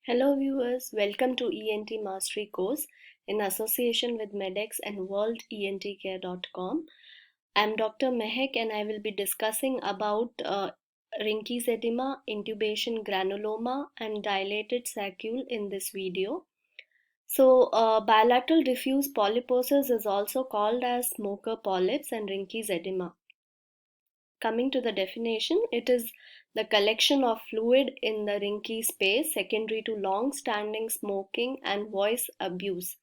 Hello viewers, welcome to ENT Mastery course in association with MEDEX and worldentcare.com. I'm Dr. Mehek and I will be discussing about Rinke's edema, intubation granuloma and dilated saccule in this video. So bilateral diffuse polyposis is also called as smoker polyps and Rinke's edema. Coming to the definition, it is the collection of fluid in the Rinke space secondary to long-standing smoking and voice abuse.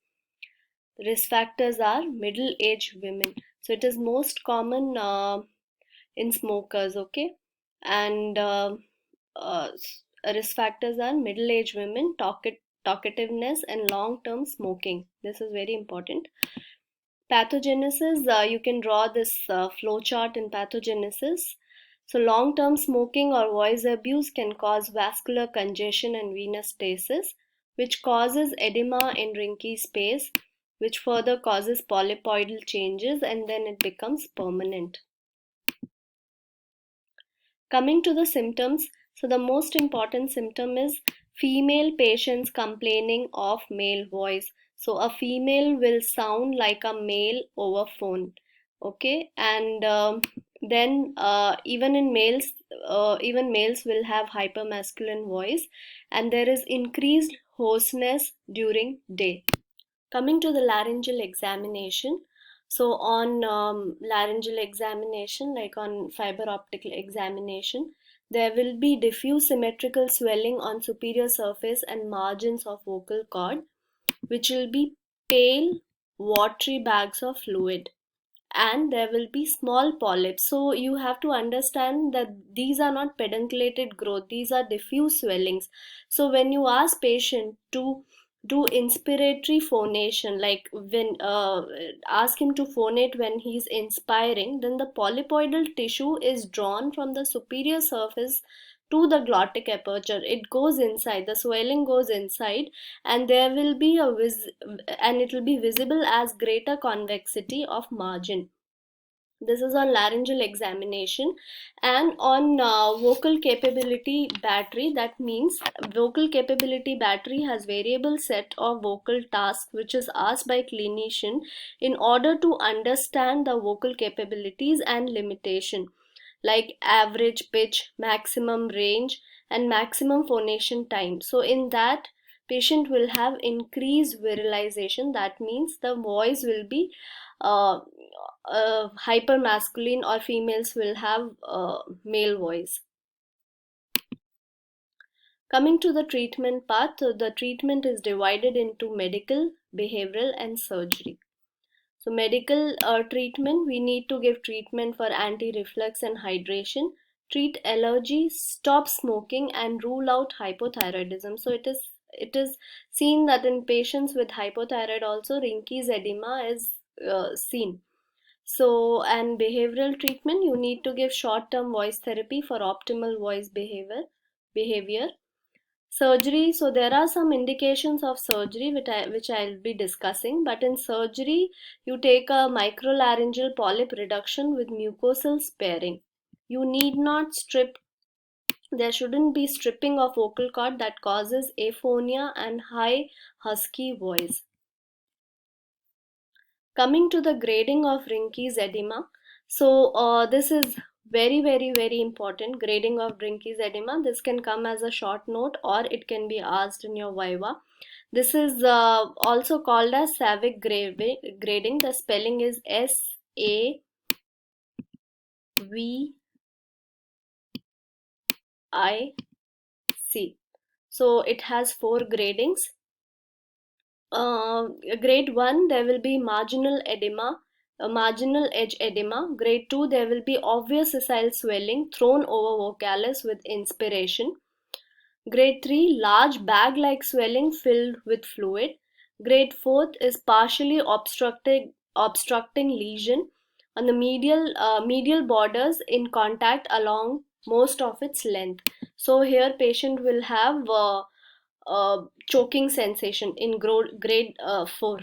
Risk factors are middle-aged women. So it is most common in smokers, okay? And uh, risk factors are middle-aged women, talkativeness, and long-term smoking. This is very important. Pathogenesis, you can draw this flow chart in pathogenesis. So long-term smoking or voice abuse can cause vascular congestion and venous stasis, which causes edema in Rinke space, which further causes polypoidal changes and then it becomes permanent. Coming to the symptoms, so the most important symptom is female patients complaining of male voice. So a female will sound like a male over phone, okay? And then even males will have hypermasculine voice, and there is increased hoarseness during day. Coming to the laryngeal examination, so on laryngeal examination, like on fiber optical examination, there will be diffuse symmetrical swelling on superior surface and margins of vocal cord, which will be pale, watery bags of fluid. And there will be small polyps. So you have to understand that these are not pedunculated growth, these are diffuse swellings. So when you ask patient to do inspiratory phonation, like when ask him to phonate when he's inspiring, then the polypoidal tissue is drawn from the superior surface to the glottic aperture. It goes inside, the swelling goes inside, and there will be and it will be visible as greater convexity of margin. This is on laryngeal examination. And on vocal capability battery, that means vocal capability battery has variable set of vocal tasks which is asked by clinician in order to understand the vocal capabilities and limitation, like average pitch, maximum range, and maximum phonation time. So in that, patient will have increased virilization. That means the voice will be uh, hyper masculine, or females will have male voice. Coming to the treatment path, the treatment is divided into medical, behavioral, and surgery. So medical treatment, we need to give treatment for anti-reflux and hydration, treat allergy, stop smoking, and rule out hypothyroidism. So it is seen that in patients with hypothyroid also Rinke's edema is seen. So, and behavioral treatment, you need to give short-term voice therapy for optimal voice behavior. Surgery, so there are some indications of surgery which I'll be discussing, but in surgery, you take a microlaryngeal polyp reduction with mucosal sparing. You need not strip, there shouldn't be stripping of vocal cord that causes aphonia and high husky voice. Coming to the grading of Rinke's edema, so this is very important. Grading of Rinke's edema, this can come as a short note or it can be asked in your viva. This is also called as Savic grading. The spelling is SAVIC. So it has 4 gradings. Grade 1, there will be marginal edema, marginal edge edema. Grade 2, there will be obvious sessile swelling thrown over vocalis with inspiration. Grade 3, large bag-like swelling filled with fluid. Grade 4 is partially obstructing lesion on the medial borders in contact along most of its length. So here patient will have choking sensation in grade 4.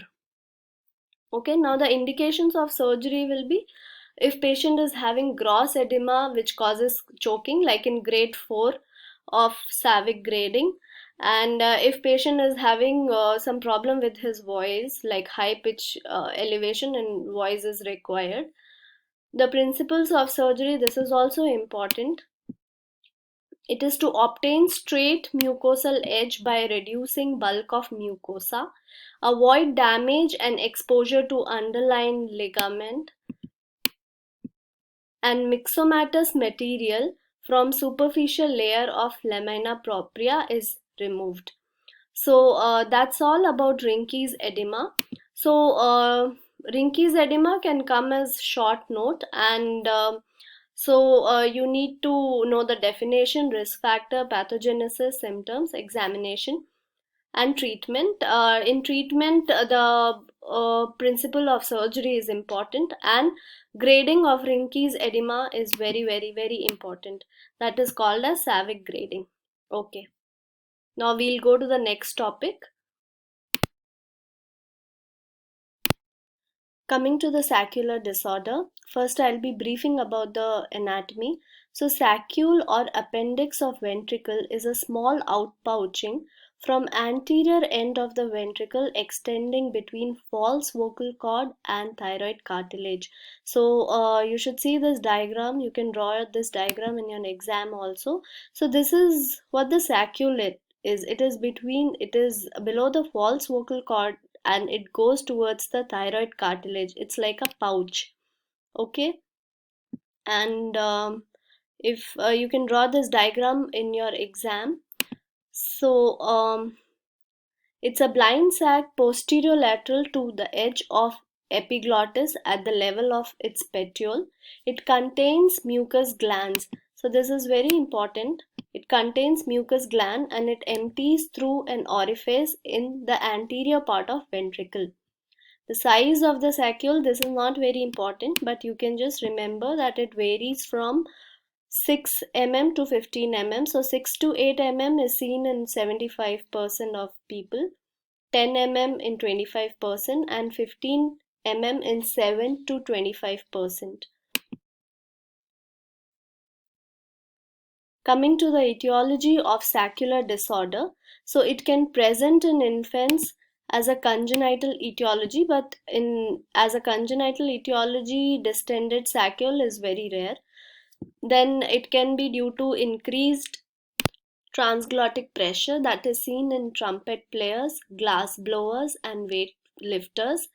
Okay, now the indications of surgery will be if patient is having gross edema which causes choking, like in grade 4 of Savic grading, And if patient is having some problem with his voice, like high pitch elevation and voice is required, the principles of surgery, this is also important. It is to obtain straight mucosal edge by reducing bulk of mucosa, avoid damage and exposure to underlying ligament, and myxomatous material from superficial layer of lamina propria is removed. So that's all about Rinke's edema. So Rinke's edema can come as short note, and you need to know the definition, risk factor, pathogenesis, symptoms, examination, and treatment. In treatment, the principle of surgery is important, and grading of Rinke's edema is very, very, very important. That is called as Savick grading. Okay. Now we'll go to the next topic. Coming to the saccular disorder, first I'll be briefing about the anatomy. So, saccule or appendix of ventricle is a small outpouching from anterior end of the ventricle extending between false vocal cord and thyroid cartilage. So, you should see this diagram. You can draw this diagram in your exam also. So, this is what the saccule is. It is below the false vocal cord and it goes towards the thyroid cartilage. It's like a pouch. Okay. And if you can draw this diagram in your exam. So it's a blind sac posterolateral to the edge of epiglottis at the level of its petiole. It contains mucus glands. So this is very important. It contains mucus gland and it empties through an orifice in the anterior part of ventricle. The size of the saccule, this is not very important, but you can just remember that it varies from 6 mm to 15 mm. So 6 to 8 mm is seen in 75% of people, 10 mm in 25%, and 15 mm in 7 to 25%. Coming to the etiology of saccular disorder, so it can present in infants as a congenital etiology, but as a congenital etiology, distended saccule is very rare. Then it can be due to increased transglottic pressure that is seen in trumpet players, glass blowers, and weight lifters.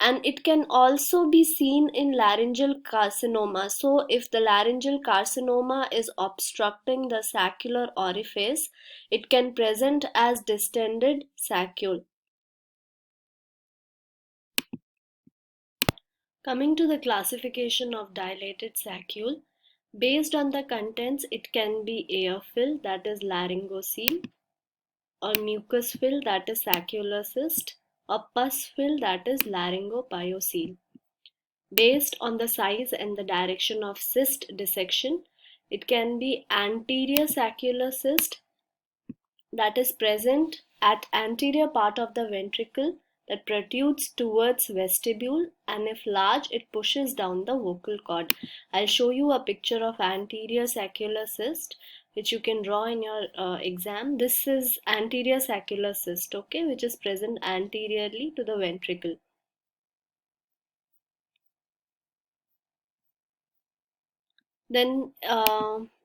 And it can also be seen in laryngeal carcinoma. So, if the laryngeal carcinoma is obstructing the saccular orifice, it can present as distended saccule. Coming to the classification of dilated saccule, based on the contents, it can be air fill, that is laryngocele, or mucus fill, that is saccular cyst, or pus fill, that is laryngopyocele. Based on the size and the direction of cyst dissection, it can be anterior saccular cyst that is present at anterior part of the ventricle that protrudes towards vestibule, and if large it pushes down the vocal cord. I'll show you a picture of anterior saccular cyst which you can draw in your exam. This is anterior saccular cyst, okay, which is present anteriorly to the ventricle. Then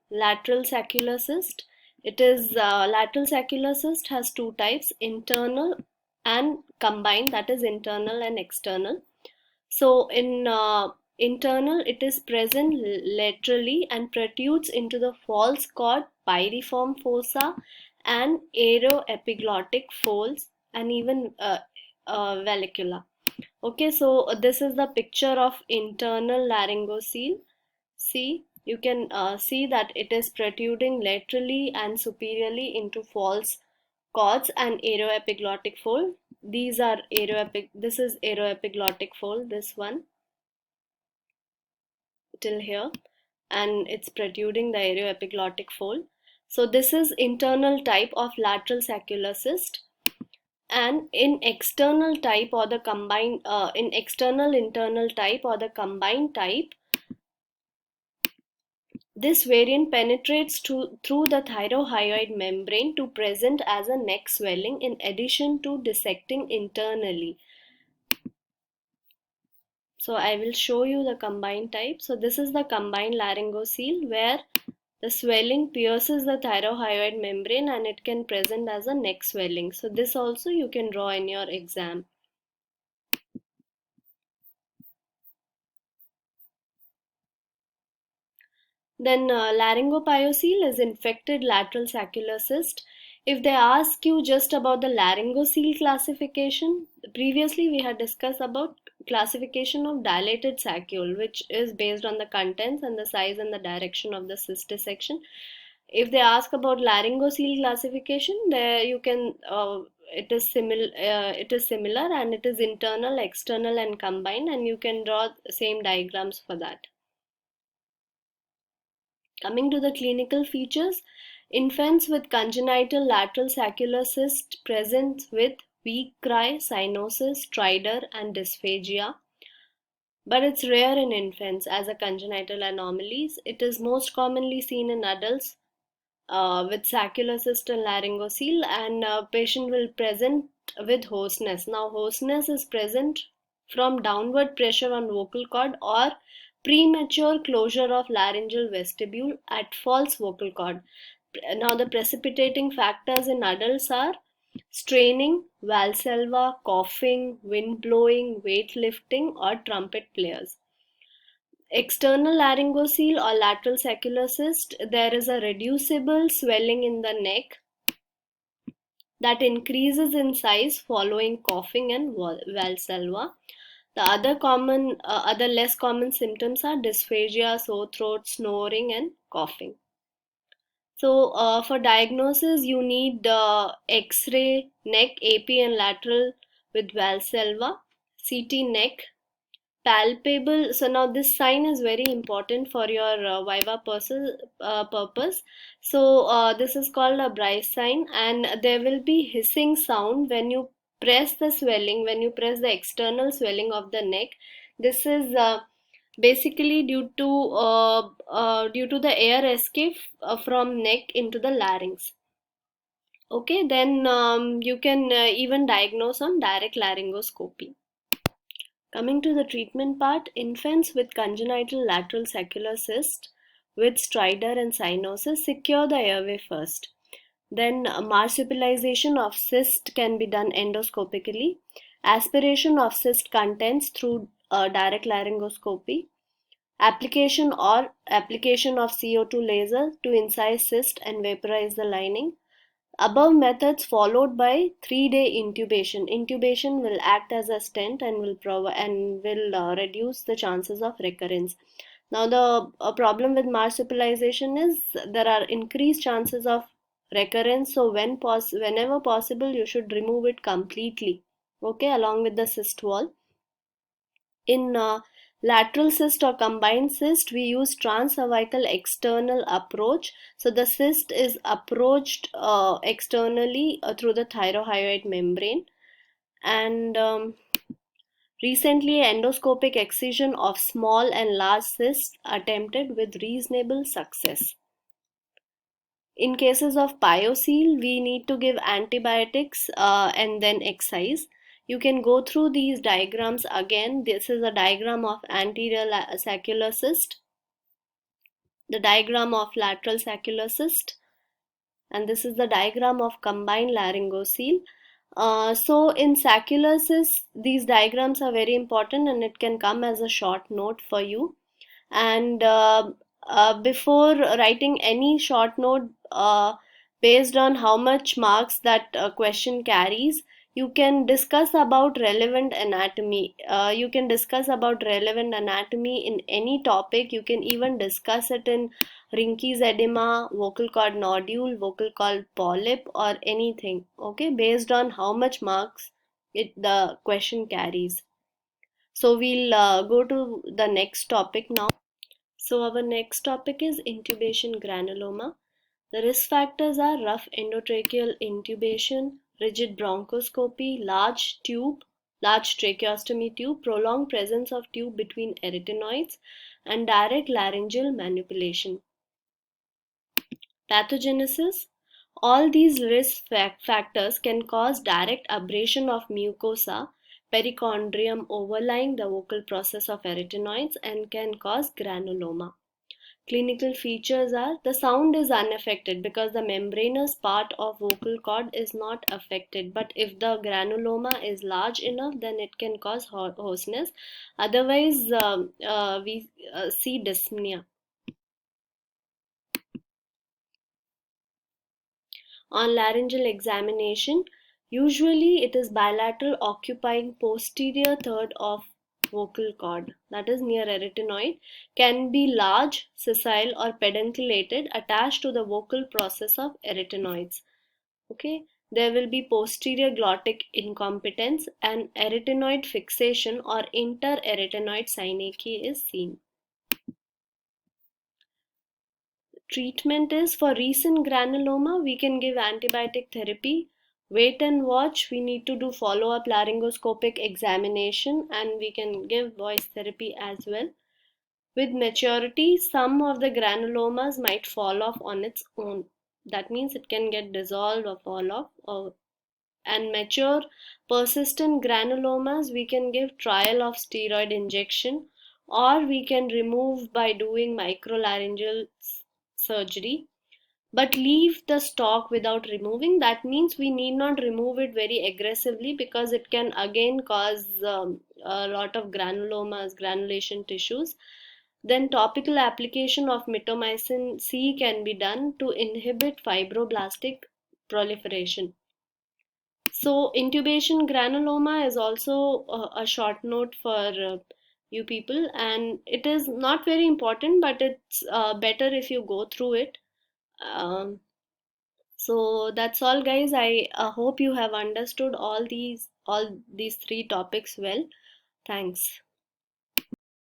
lateral saccular cyst. Lateral saccular cyst has two types, internal and combined, that is internal and external. So in internal, it is present laterally and protrudes into the false cord, pyriform fossa, and aeroepiglottic folds, and even vallecula. Okay, so this is the picture of internal laryngocele. See, you can see that it is protruding laterally and superiorly into false cords and aeroepiglottic fold. These are this is aeroepiglottic fold, this one till here, and it's protruding the aeroepiglottic fold. So this is internal type of lateral saccular cyst. And in external type or the combined, in external internal type or the combined type, This variant penetrates through the thyrohyoid membrane to present as a neck swelling in addition to dissecting internally. So I will show you the combined type. So this is the combined laryngocele where the swelling pierces the thyrohyoid membrane and it can present as a neck swelling. So this also you can draw in your exam. Then laryngopyocele is infected lateral saccular cyst. If they ask you just about the laryngocele classification, previously we had discussed about classification of dilated saccule, which is based on the contents and the size and the direction of the cyst dissection. If they ask about laryngocele classification, there you can it is similar and it is internal, external, and combined, and you can draw same diagrams for that. Coming to the clinical features, infants with congenital lateral saccular cyst present with weak cry, cyanosis, stridor, and dysphagia. But it's rare in infants as a congenital anomaly. It is most commonly seen in adults with saccular cyst and laryngocele, and patient will present with hoarseness. Now, hoarseness is present from downward pressure on vocal cord or premature closure of laryngeal vestibule at false vocal cord. Now, the precipitating factors in adults are straining, valsalva, coughing, wind blowing, weight lifting, or trumpet players. External laryngocele or lateral saccular cyst, there is a reducible swelling in the neck that increases in size following coughing and valsalva. The other less common symptoms are dysphagia, sore throat, snoring, and coughing. So, for diagnosis, you need X-ray, neck, AP, and lateral with valsalva, CT neck, palpable. So now this sign is very important for your viva purpose. So this is called a Bryce sign, and there will be hissing sound when you press the swelling, when you press the external swelling of the neck. This is basically due to the air escape from neck into the larynx. Okay, then you can even diagnose on direct laryngoscopy. Coming to the treatment part, infants with congenital lateral saccular cyst with stridor and cyanosis secure the airway first. Then marsupialization of cyst can be done endoscopically. Aspiration of cyst contents through direct laryngoscopy. Application of CO2 laser to incise cyst and vaporize the lining. Above methods followed by 3-day intubation. Intubation will act as a stent and will reduce the chances of recurrence. Now the problem with marsupialization is there are increased chances of recurrence. So whenever possible, you should remove it completely. Okay, along with the cyst wall. In lateral cyst or combined cyst, we use transcervical external approach. So the cyst is approached externally through the thyrohyoid membrane. And recently, endoscopic excision of small and large cysts attempted with reasonable success. In cases of pyocele, we need to give antibiotics and then excise. You can go through these diagrams again. This is a diagram of anterior saccular cyst, the diagram of lateral saccular cyst, and this is the diagram of combined laryngocele. So in saccular cyst, these diagrams are very important and it can come as a short note for you. And before writing any short note based on how much marks that question carries, you can discuss about relevant anatomy. You can discuss about relevant anatomy in any topic. You can even discuss it in Rinke's edema, vocal cord nodule, vocal cord polyp, or anything. Okay, based on how much marks the question carries. So we'll go to the next topic now. So our next topic is intubation granuloma. The risk factors are rough endotracheal intubation, rigid bronchoscopy, large tracheostomy tube, prolonged presence of tube between arytenoids, and direct laryngeal manipulation. Pathogenesis. All these risk factors can cause direct abrasion of mucosa, perichondrium overlying the vocal process of arytenoids, and can cause granuloma. Clinical features are the sound is unaffected because the membranous part of vocal cord is not affected. But if the granuloma is large enough, then it can cause hoarseness. Otherwise, we see dyspnea. On laryngeal examination, usually it is bilateral occupying posterior third of vocal cord, that is near arytenoid, can be large, sessile or pedunculated attached to the vocal process of arytenoids. Okay, there will be posterior glottic incompetence and arytenoid fixation or interarytenoid synecdoche is seen. Treatment is for recent granuloma, we can give antibiotic therapy. Wait and watch, we need to do follow up laryngoscopic examination, and we can give voice therapy as well. With maturity, some of the granulomas might fall off on its own. That means it can get dissolved or fall off. And mature persistent granulomas, we can give trial of steroid injection, or we can remove by doing microlaryngeal surgery, but leave the stalk without removing. That means we need not remove it very aggressively because it can again cause a lot of granulomas, granulation tissues. Then topical application of mitomycin C can be done to inhibit fibroblastic proliferation. So intubation granuloma is also a short note for you people, and it is not very important, but it's better if you go through it. um, so that's all, guys. I hope you have understood all these three topics well. Thanks.